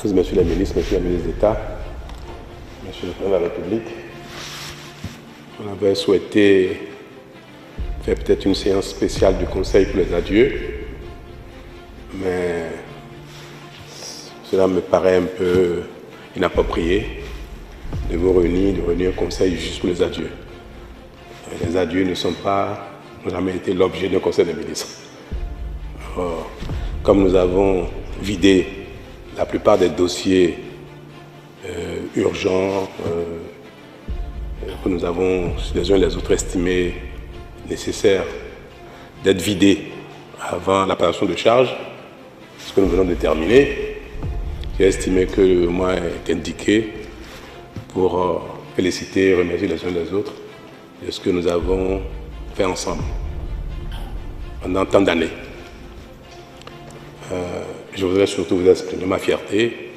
Messieurs les ministres, Messieurs les ministres d'État, Monsieur le Président de la République, on avait souhaité faire peut-être une séance spéciale du Conseil pour les adieux, mais cela me paraît un peu inapproprié de vous réunir au Conseil juste pour les adieux. Les adieux n'ont jamais été l'objet d'un Conseil des ministres. Or, comme nous avons vidé la plupart des dossiers urgents que nous avons les uns les autres estimés nécessaires d'être vidés avant la passation de charge, ce que nous venons de terminer, j'ai estimé que le moment est indiqué pour féliciter et remercier les uns les autres de ce que nous avons fait ensemble pendant tant d'années. Je voudrais surtout vous exprimer ma fierté,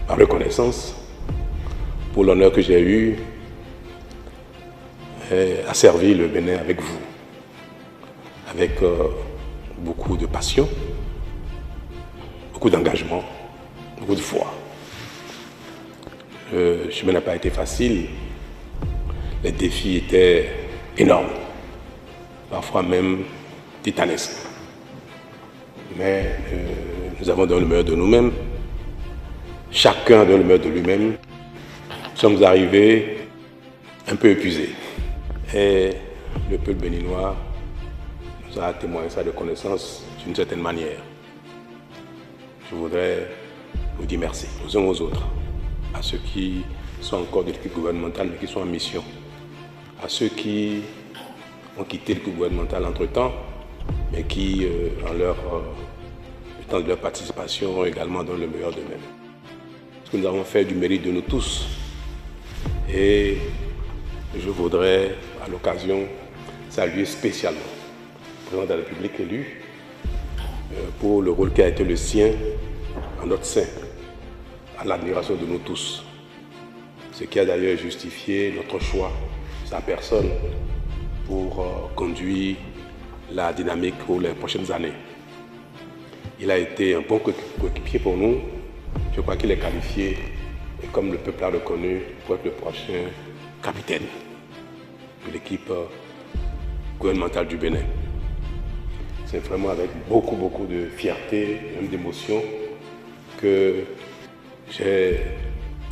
ma reconnaissance pour l'honneur que j'ai eu à servir le Bénin avec vous, avec beaucoup de passion, beaucoup d'engagement, beaucoup de foi. Le chemin n'a pas été facile, les défis étaient énormes, parfois même titanesques. Mais nous avons donné le meilleur de nous-mêmes, chacun donne le meilleur de lui-même. Nous sommes arrivés un peu épuisés. Et le peuple béninois nous a témoigné sa reconnaissance d'une certaine manière. Je voudrais vous dire merci aux uns aux autres, à ceux qui sont encore de l'équipe gouvernementale mais qui sont en mission, à ceux qui ont quitté l'équipe gouvernementale entre-temps mais qui, dans leur participation, également donnent le meilleur d'eux-mêmes. Ce que nous avons fait du mérite de nous tous. Et je voudrais, à l'occasion, saluer spécialement le président de la République élu pour le rôle qui a été le sien en notre sein, à l'admiration de nous tous. Ce qui a d'ailleurs justifié notre choix, sa personne, pour conduire la dynamique pour les prochaines années. Il a été un bon coéquipier pour nous. Je crois qu'il est qualifié, et comme le peuple l'a reconnu, pour être le prochain capitaine de l'équipe gouvernementale du Bénin. C'est vraiment avec beaucoup de fierté, même d'émotion, que j'ai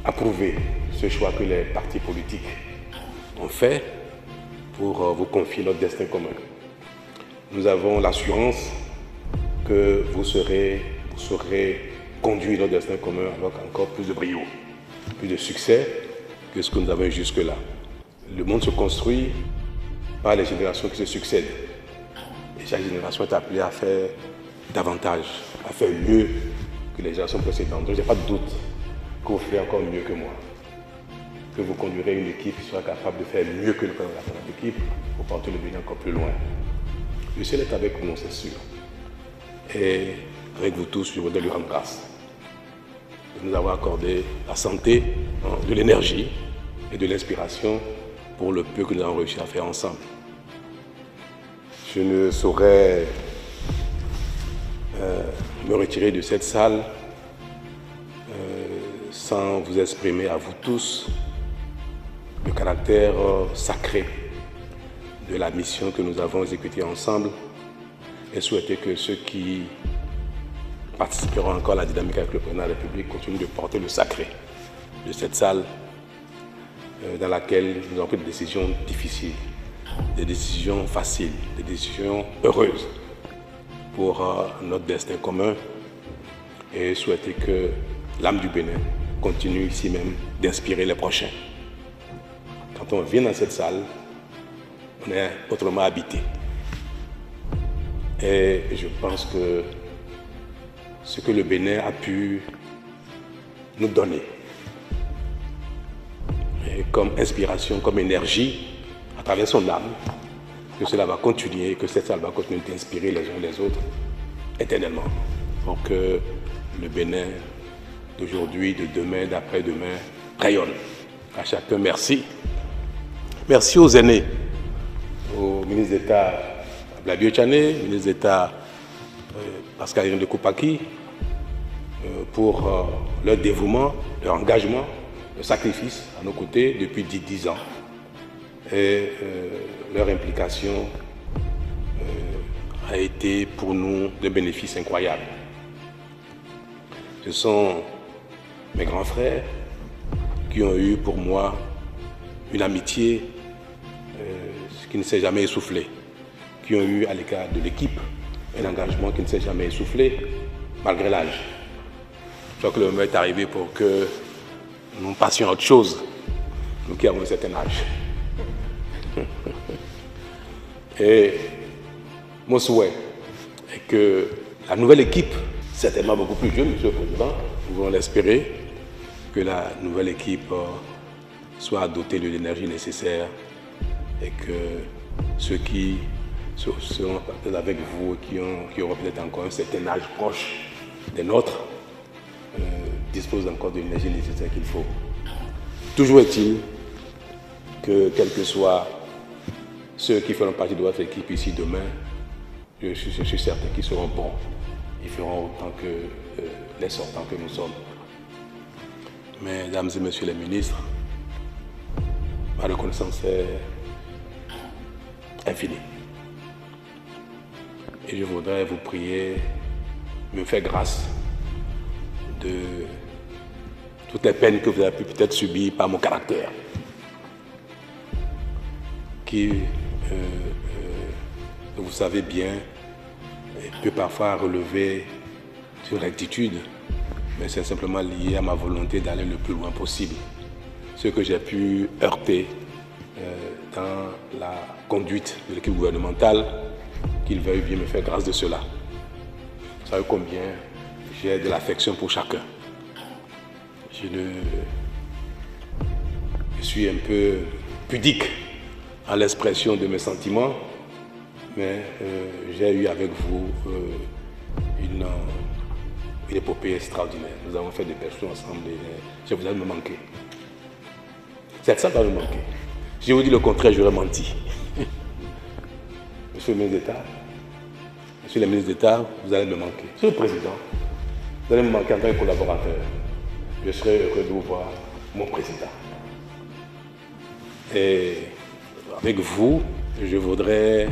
approuvé ce choix que les partis politiques ont fait pour vous confier notre destin commun. Nous avons l'assurance que vous saurez conduire notre destin commun avec encore plus de brio, plus de succès que ce que nous avons eu jusque-là. Le monde se construit par les générations qui se succèdent. Et chaque génération est appelée à faire davantage, à faire mieux que les générations précédentes. Donc, je n'ai pas de doute que vous ferez encore mieux que moi, que vous conduirez une équipe qui sera capable de faire mieux que le président de l'équipe pour porter le Bénin encore plus loin. Le ciel est avec nous, c'est sûr. Et avec vous tous, je voudrais lui rendre grâce de nous avoir accordé la santé, de l'énergie et de l'inspiration pour le peu que nous avons réussi à faire ensemble. Je ne saurais me retirer de cette salle sans vous exprimer à vous tous le caractère sacré de la mission que nous avons exécutée ensemble et souhaiter que ceux qui participeront encore à la dynamique avec le président de la République continuent de porter le sacré de cette salle dans laquelle nous avons pris des décisions difficiles, des décisions faciles, des décisions heureuses pour notre destin commun et souhaiter que l'âme du Bénin continue ici même d'inspirer les prochains. Quand on vient dans cette salle, on est autrement habité. Et je pense que ce que le Bénin a pu nous donner et comme inspiration, comme énergie, à travers son âme, que cela va continuer, que cette salle va continuer d'inspirer les uns les autres éternellement. Pour que le Bénin d'aujourd'hui, de demain, d'après-demain rayonne. À chacun, merci. Merci aux aînés, au ministre d'État Blabio Tchané, ministre d'État Pascal Irin de Koupaki, pour leur dévouement, leur engagement, leur sacrifice à nos côtés depuis 10 ans. Et leur implication a été pour nous de bénéfices incroyables. Ce sont mes grands frères qui ont eu pour moi une amitié qui ne s'est jamais essoufflée, qui ont eu à l'égard de l'équipe un engagement qui ne s'est jamais essoufflé, malgré l'âge. Je crois que le moment est arrivé pour que nous passions à autre chose, nous qui avons un certain âge. Et mon souhait est que la nouvelle équipe, certainement beaucoup plus jeune, Monsieur le Président, nous pouvons l'espérer, que la nouvelle équipe soit dotée de l'énergie nécessaire et que ceux qui seront avec vous, qui auront peut-être encore un certain âge proche des nôtres, disposent encore de l'énergie nécessaire qu'il faut. Toujours est-il que, quels que soient ceux qui feront partie de votre équipe ici demain, je suis certain qu'ils seront bons. Ils feront autant que les sortants que nous sommes. Mesdames et messieurs les ministres, ma reconnaissance est infinie. Et je voudrais vous prier, me faire grâce de toutes les peines que vous avez pu peut-être subir par mon caractère, qui, vous savez bien, peut parfois relever sur rectitude, mais c'est simplement lié à ma volonté d'aller le plus loin possible. Ce que j'ai pu heurter dans la conduite de l'équipe gouvernementale, qu'il veuille bien me faire grâce de cela. Vous savez combien j'ai de l'affection pour chacun. Je suis un peu pudique en l'expression de mes sentiments, mais j'ai eu avec vous une épopée extraordinaire. Nous avons fait des personnes ensemble et je vous ai me manqué. Ça va me manquer. Si je vous dis le contraire, j'aurais menti. Monsieur le ministre d'État, Monsieur le ministre d'État, vous allez me manquer. Monsieur le Président, vous allez me manquer en tant que collaborateur. Je serai heureux de vous voir, mon Président. Et avec vous, je voudrais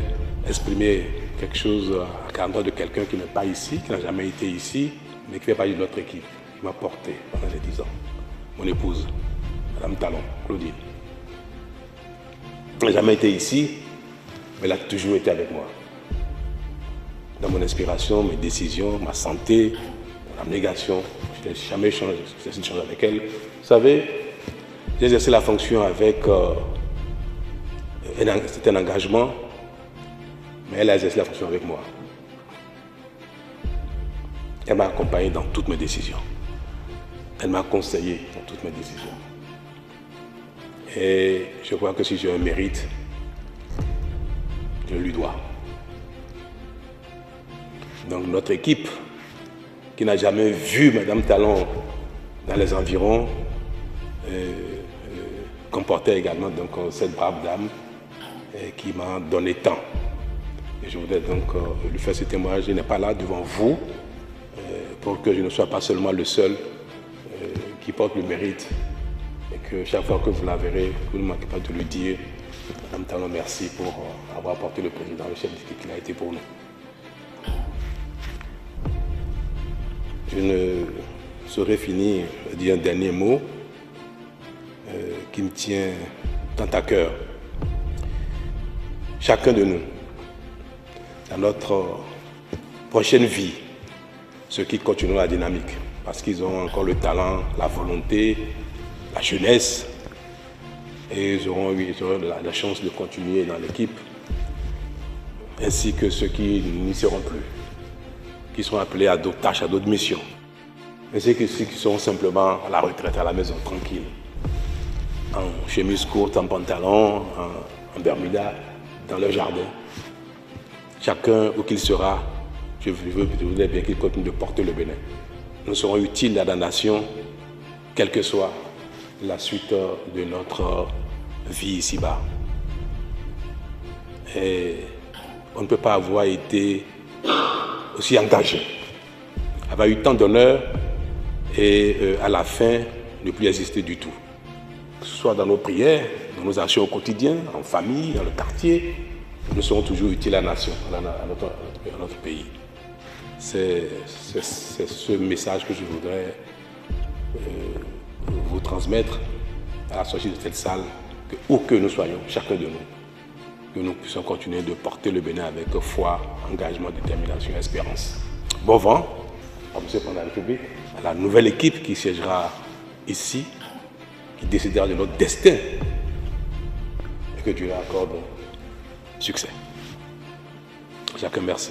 exprimer quelque chose à l'endroit de quelqu'un qui n'est pas ici, qui n'a jamais été ici, mais qui fait partie de notre équipe, qui m'a porté pendant les 10 ans. Mon épouse, Madame Talon, Claudine. Elle n'a jamais été ici, mais elle a toujours été avec moi. Dans mon inspiration, mes décisions, ma santé, mon abnégation, je n'ai jamais changé avec elle. Vous savez, j'ai exercé la fonction avec un certain engagement, mais elle a exercé la fonction avec moi. Elle m'a accompagné dans toutes mes décisions. Elle m'a conseillé dans toutes mes décisions. Et je crois que si j'ai un mérite, je lui dois. Donc notre équipe, qui n'a jamais vu Madame Talon dans les environs, comportait également donc, cette brave dame qui m'a donné tant. Et je voudrais donc lui faire ce témoignage. Je n'ai pas là devant vous pour que je ne sois pas seulement le seul qui porte le mérite et que chaque fois que vous la verrez, vous ne manquez pas de lui dire Madame Talon, merci pour avoir porté le président, le chef d'équipe qu'il a été pour nous. Je ne saurais finir de dire un dernier mot qui me tient tant à cœur. Chacun de nous, dans notre prochaine vie, ceux qui continueront la dynamique, parce qu'ils ont encore le talent, la volonté, la jeunesse, et ils auront la chance de continuer dans l'équipe, ainsi que ceux qui n'y seront plus, qui seront appelés à d'autres tâches, à d'autres missions. Mais c'est que ceux qui sont simplement à la retraite, à la maison, tranquille, en chemise courte, en pantalon, en bermuda, dans leur jardin. Chacun où qu'il sera, je voudrais bien qu'il continue de porter le Bénin. Nous serons utiles à la nation, quelle que soit la suite de notre vie ici-bas. Et on ne peut pas avoir été aussi engagé, avoir eu tant d'honneur et à la fin, ne plus exister du tout. Que ce soit dans nos prières, dans nos actions au quotidien, en famille, dans le quartier, nous serons toujours utiles à la nation, à notre pays. C'est ce message que je voudrais vous transmettre à la sortie de cette salle, que où que nous soyons, chacun de nous, que nous puissions continuer de porter le Bénin avec foi, engagement, détermination et espérance. Bon vent à M. le Président de la République, à la nouvelle équipe qui siégera ici, qui décidera de notre destin, et que Dieu leur accorde succès. Chacun merci.